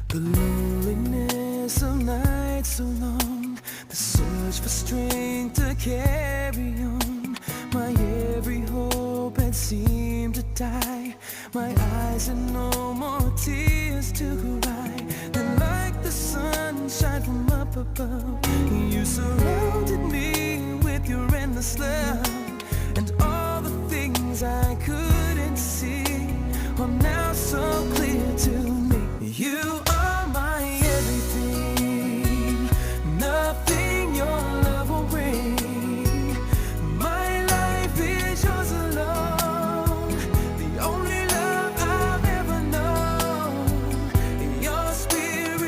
The loneliness of nights so long, the search for strength to carry on. My every hope had seemed to die. My eyes had no more tears to cry. Then like the sunshine from up above, you surrounded me with your endless love. And all the things I couldn't see are now so clear to me.